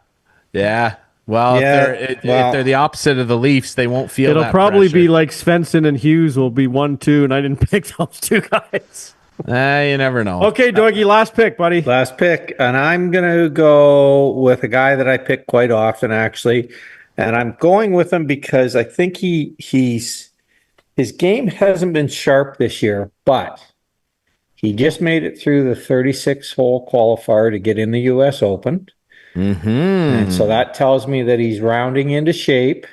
Well, if they're the opposite of the Leafs, they won't feel It'll that probably pressure. be like Svensson and Hughes will be 1-2, and I didn't pick those two guys. You never know. Okay, Dougie, last pick, buddy. Last pick, and I'm going to go with a guy that I pick quite often, actually. And I'm going with him because I think his game hasn't been sharp this year, but he just made it through the 36-hole qualifier to get in the U.S. Open. And so that tells me that he's rounding into shape.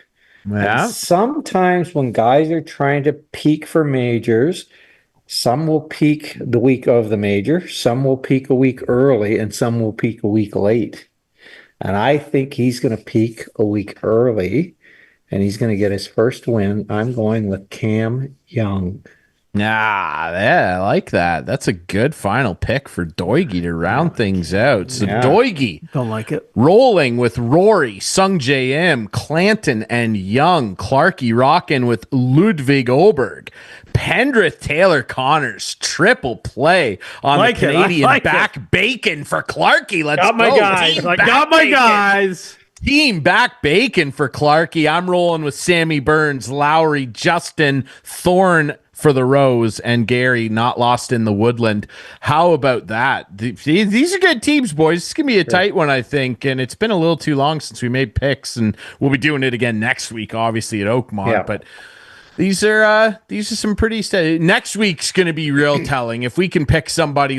Yeah. And sometimes when guys are trying to peak for majors, some will peak the week of the major, some will peak a week early, and some will peak a week late. And I think he's going to peak a week early, and he's going to get his first win. I'm going with Cam Young. Yeah, I like that. That's a good final pick for Doigie to round things out. So Doigie Don't like it. rolling with Rory, Sung J M, Clanton, and Young. Clarkey rocking with Ludwig Oberg. Pendrith Taylor Connors triple play on Like the it. I Canadian like back bacon for Clarkey. Let's Got my go. guys. Team I back got my bacon. guys. Team back bacon for Clarkey. I'm rolling with Sammy Burns, Lowry, Justin, Thorne for the Rose, and Gary not lost in the Woodland. How about that? These are good teams, boys. It's going to be a tight one, I think, and it's been a little too long since we made picks, and we'll be doing it again next week, obviously, at Oakmont, Yeah. but these are some pretty steady. Next week's going to be real telling. If we can pick somebody,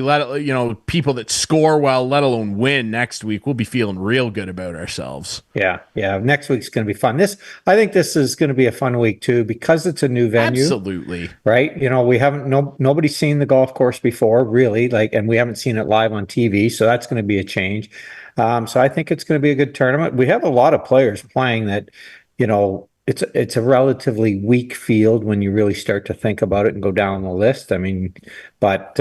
people that score well, let alone win next week, we'll be feeling real good about ourselves. Yeah. Next week's going to be fun. I think this is going to be a fun week too, because it's a new venue. Absolutely. Right? We haven't nobody's seen the golf course before, really, and we haven't seen it live on TV, so that's going to be a change. So I think it's going to be a good tournament. We have a lot of players playing that, it's a relatively weak field when you really start to think about it and go down the list. I mean, but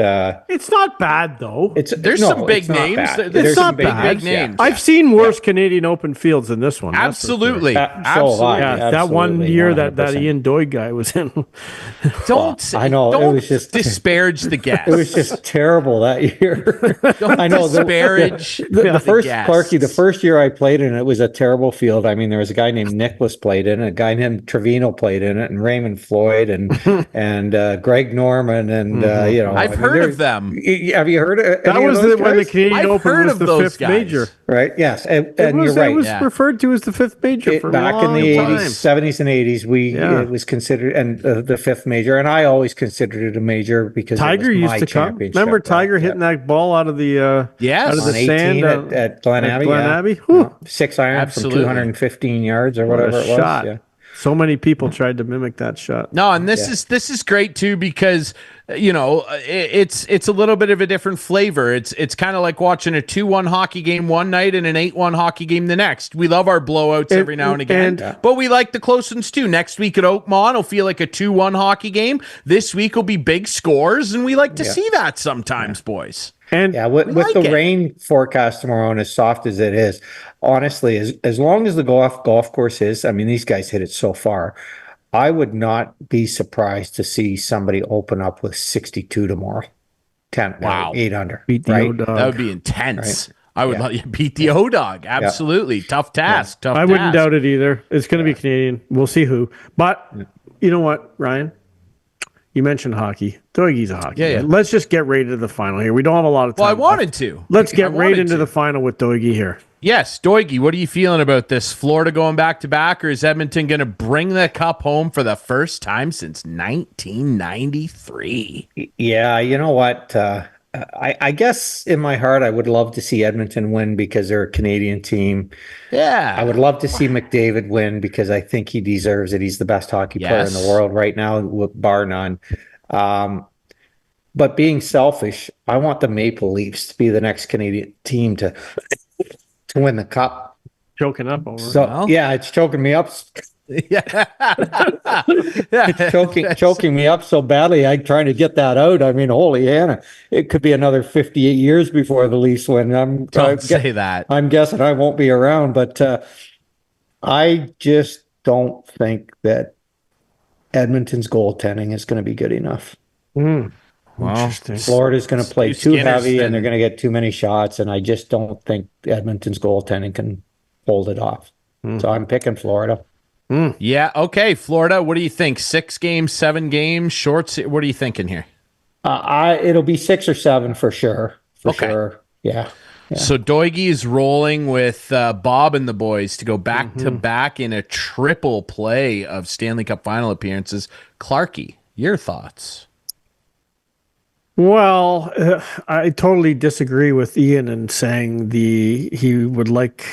It's not bad, though. There's some big names. It's some not bad. Big names. I've seen worse Canadian Open fields than this one. that's for sure. Absolutely. So have I. Absolutely. Yeah, that one Absolutely, year that 100%. Ian Doig guy was in. I know, it Don't was just- disparage the guests. It was just terrible that year. I know disparage the first guests. Clarkey, the first year I played in it was a terrible field. I mean, there was a guy named Nicholas played in it, a guy named Trevino played in it, and Raymond Floyd and Greg Norman and I've heard of them. Have you heard of That any was of those when the guys? Canadian I've Open heard was of the those fifth guys. major. Right? Yes, and It was, you're right. It was Yeah. referred to as the fifth major for a Back in long the time. 80s, 70s and 80s, it was considered and the fifth major, and I always considered it a major because Tiger it was used my to come. championship. Remember Tiger hitting that ball out of the Yes. out of the on 18 sand at Glen Abbey. Glen yeah. Abbey? Whew. Yeah. 6 iron Absolutely. from 215 yards or What whatever a it was. shot. Yeah. So many people tried to mimic that shot. No, and this is great too because it's a little bit of a different flavor. It's kind of like watching a 2-1 hockey game one night and an 8-1 hockey game the next. We love our blowouts every now and again, but we like the close ones too. Next week at Oakmont, it'll feel like a 2-1 hockey game. This week will be big scores, and we like to see that sometimes, boys. And with like the it. rain forecast tomorrow and as soft as it is, honestly, as long as the golf course is, I mean, these guys hit it so far. I would not be surprised to see somebody open up with 62 tomorrow. 8 under. beat the right? O-Dog. That would be intense. Right. I would love you beat the O-Dog. Absolutely. Tough task. Tough I task. wouldn't doubt it either. It's going to be Canadian. We'll see who. But you know what, Ryan? You mentioned hockey. Doigie's a hockey. Yeah. guy. Let's just get right into the final here. We don't have a lot of time. Well, I left. wanted to. Let's I get right wanted into to. the final with Doigie here. Yes, Doigie, what are you feeling about this? Florida going back to back, or is Edmonton going to bring the cup home for the first time since 1993? Yeah, you know what? I guess in my heart, I would love to see Edmonton win because they're a Canadian team. Yeah. I would love to see McDavid win because I think he deserves it. He's the best hockey player in the world right now, bar none. But being selfish, I want the Maple Leafs to be the next Canadian team to win the cup. Choking up over. So yeah, it's choking me up. Yeah. It's choking me up so badly. I'm trying to get that out. I mean, holy Hannah, it could be another 58 years before the Leafs win. Don't say that. I'm guessing I won't be around, but I just don't think that Edmonton's goaltending is going to be good enough. Well, Interesting. Florida's going to play too Skinner's heavy, been- and they're going to get too many shots, and I just don't think Edmonton's goaltending can hold it off. So I'm picking Florida. Yeah. Okay. Florida. What do you think? 6 games, 7 games, shorts. What are you thinking here? It'll be 6 or 7 for sure. For Okay. sure. Yeah. So Doig is rolling with Bob and the boys to go back to back in a triple play of Stanley Cup Final appearances. Clarkey, your thoughts? Well, I totally disagree with Ian in saying he would like,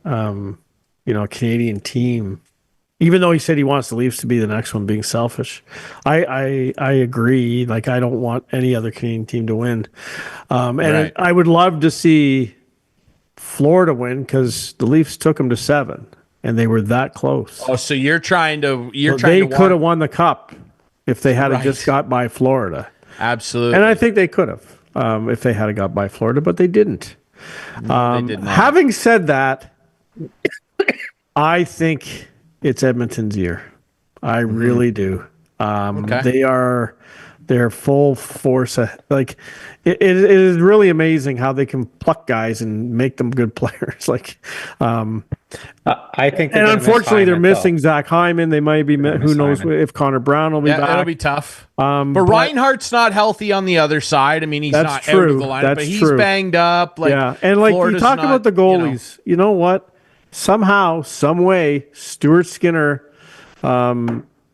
a Canadian team, even though he said he wants the Leafs to be the next one, being selfish. I agree. Like, I don't want any other Canadian team to win. Right. I would love to see Florida win because the Leafs took them to 7 and they were that close. Oh, so you're trying to They could have won the cup if they had Right. just got by Florida. Absolutely. And I think they could have if they had got by Florida, but they didn't. They did not. Having said that, I think it's Edmonton's year. I really do. Okay. They're full force. Like it is really amazing how they can pluck guys and make them good players. Like, I think, and unfortunately, they're missing Zach Hyman. They might be. Who knows if Connor Brown will be back? It'll be tough. But Reinhardt's not healthy on the other side. I mean, he's not That's out of true. the lineup, That's but he's true. banged up. Like, yeah, and like Florida's you talk not, about the goalies. You know what? Somehow, some way, Stuart Skinner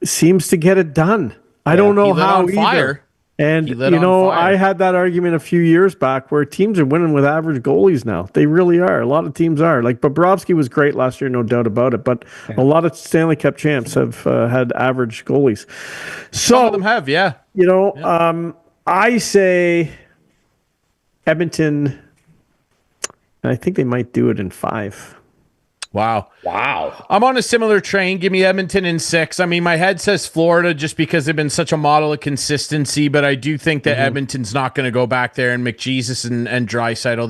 seems to get it done. I don't know he lit how on either. fire. And He lit on fire. I had that argument a few years back where teams are winning with average goalies now. They really are. A lot of teams are. Like Bobrovsky was great last year, no doubt about it. But a lot of Stanley Cup champs have had average goalies. So Some of them have, yeah. I say Edmonton, and I think they might do it in 5. Wow. Wow. I'm on a similar train. Give me Edmonton in 6. I mean, my head says Florida just because they've been such a model of consistency, but I do think that Edmonton's not going to go back there, and McJesus and Draisaitl,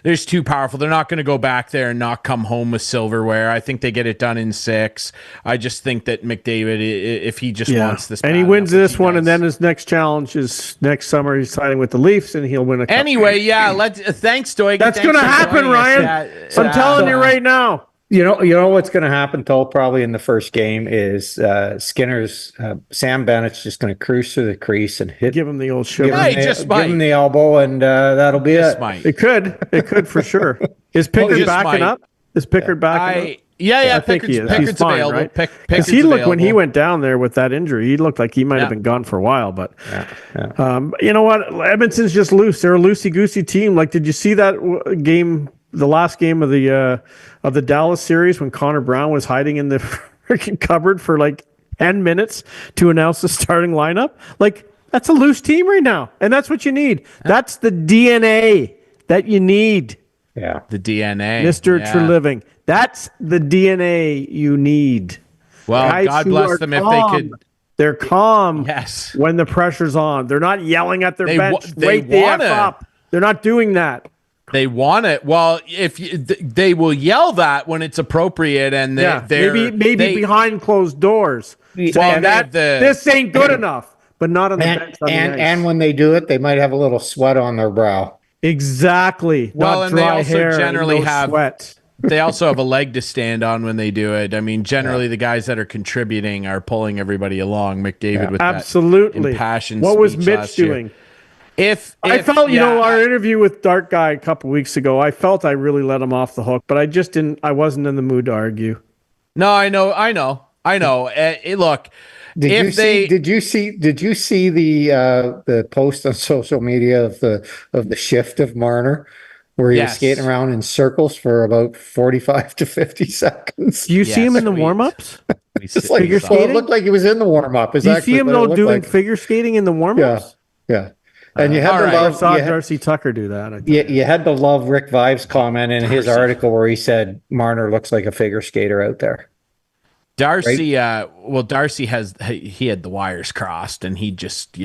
they're just too powerful. They're not going to go back there and not come home with silverware. I think they get it done in 6. I just think that McDavid, if he just wants this, and he bad wins enough, this one, does. and then his next challenge is next summer. He's signing with the Leafs, and he'll win a cup. Anyway, yeah. Thanks, Doig. That's Thanks going to for happen, joining us. Ryan. Yeah, I'm telling you right now. You know what's going to happen, Toll, probably in the first game is Skinner's Sam Bennett's just going to cruise through the crease and Give him the old sugar. Yeah, he just might. give him the elbow, and that'll be Just it. might. It could for sure. Is Pickard just backing might. up? Is Pickard backing up? Yeah. I think he is. He's Pickard's fine, available. right? Because Pickard's he looked when he available. went down there with that injury, he looked like he might have been gone for a while. But you know what? Edmonton's just loose. They're a loosey goosey team. Like, did you see that game? The last game of the Dallas series when Connor Brown was hiding in the freaking cupboard for like 10 minutes to announce the starting lineup. Like, that's a loose team right now, and that's what you need. That's the DNA that you need. Yeah. The DNA. Mr. Yeah. Treliving. That's the DNA you need. Well, Guys God who bless are them if calm. they could. They're calm Yes. when the pressure's on. They're not yelling at their They bench. they Wait the F wanna. up. They're not doing that. They want it. Well, if they will yell that when it's appropriate, and they're maybe behind closed doors. Well, Saying that this ain't good enough, but not on the bench. On the ice. And when they do it, they might have a little sweat on their brow. Exactly. Well, not and they dry also hair, generally no have- sweat. They also have a leg to stand on when they do it. I mean, generally the guys that are contributing are pulling everybody along. McDavid with Absolutely. that impassioned What was speech Mitch last year. doing? If I felt, yeah, our interview with Dark Guy a couple weeks ago, I felt I really let him off the hook, but I just didn't. I wasn't in the mood to argue. No, I know. Look, Did you see the post on social media of the shift of Marner, where he was Yes. skating around in circles for about 45 to 50 seconds? Do you see him in the sweet. warm-ups? It's like, figure well, it skating? looked like he was in the warm up. Do you see him though doing figure skating in the warm-ups? Yeah. And you had all to right. I love saw you had- Darcy Tucker do that. I think. you had to love Rick Vive's comment in his article where he said Marner looks like a figure skater out there. Darcy, Darcy he had the wires crossed, and he just,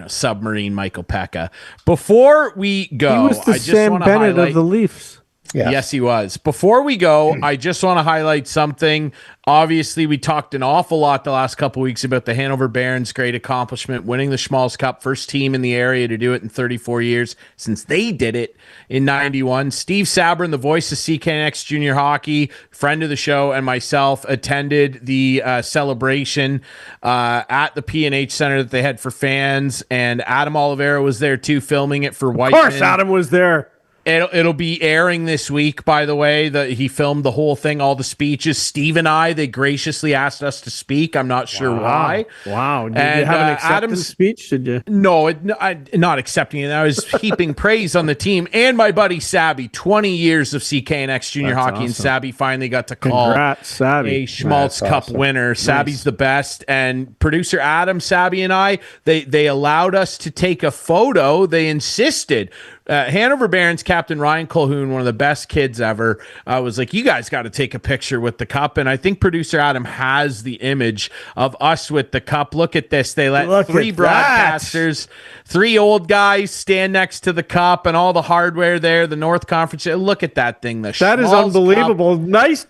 submarine Michael Pekka. Before we go, He was the I just Sam want to Bennett highlight. of the Leafs. Yes, he was. Before we go, I just want to highlight something. Obviously, we talked an awful lot the last couple of weeks about the Hanover Barons' great accomplishment, winning the Schmalz Cup, first team in the area to do it in 34 years since they did it in 91. Steve Sabrin, the voice of CKNX Junior Hockey, friend of the show, and myself attended the celebration at the P&H Center that they had for fans, and Adam Oliveira was there too, filming it for Whiteman. Of course, Adam was there. It'll be airing this week, by the way. He filmed the whole thing, all the speeches. Steve and I, they graciously asked us to speak. I'm not sure why. Wow. Did you have an acceptance speech? Did you? No, not accepting it. I was heaping praise on the team and my buddy Sabby. 20 years of CKNX Junior Hockey, awesome. And Sabby finally got to call a Schmalz Cup winner. Nice. Sabby's the best. And producer Adam, Sabby, and I, they allowed us to take a photo. They insisted. Hanover Barons captain Ryan Colhoun, one of the best kids ever, was like, you guys got to take a picture with the cup. And I think producer Adam has the image of us with the cup. Look at this. They let three broadcasters, three old guys stand next to the cup and all the hardware there, the North Conference. Look at that thing. That is unbelievable. Cup. Nice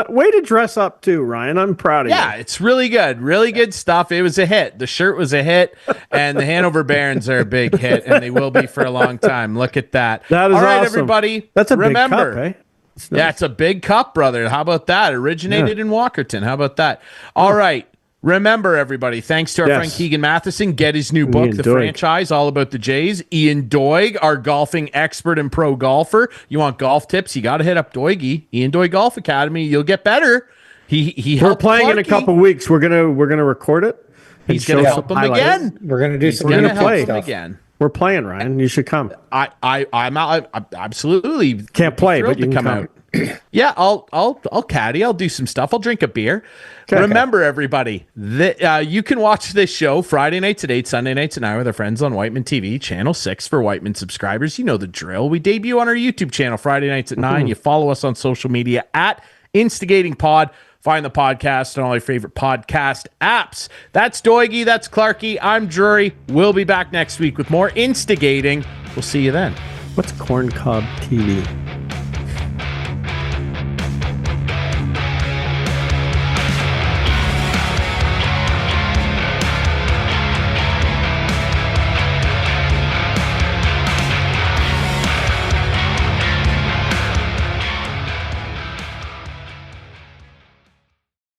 way to dress up too, Ryan. I'm proud of you. Yeah, it's really good. Really good stuff. It was a hit. The shirt was a hit, and the Hanover Barons are a big hit, and they will be for a long time. Look at that. That is all right, awesome. Everybody. That's a big cup, eh? Nice. Yeah, it's a big cup, brother. How about that? Originated in Walkerton. How about that? All right. Remember, everybody, thanks to our friend Keegan Matheson. Get his new book, The Franchise, all about the Jays. Ian Doig, our golfing expert and pro golfer. You want golf tips? You got to hit up Doigy. Ian Doig Golf Academy. You'll get better. We're playing Clarkey in a couple weeks. We're gonna record it. He's gonna help him again. We're gonna do some. We're gonna play again. We're playing, Ryan. You should come. I'm absolutely can't play, but you can come out. Yeah, I'll caddy. I'll do some stuff. I'll drink a beer. Okay. Remember, everybody, that you can watch this show Friday nights at 8, Sunday nights at 9 with our friends on Whiteman TV, Channel 6 for Whiteman subscribers. You know the drill. We debut on our YouTube channel Friday nights at 9. You follow us on social media at Instigating Pod. Find the podcast on all your favorite podcast apps. That's Doigy. That's Clarkey. I'm Drury. We'll be back next week with more Instigating. We'll see you then. What's Corn Cob TV?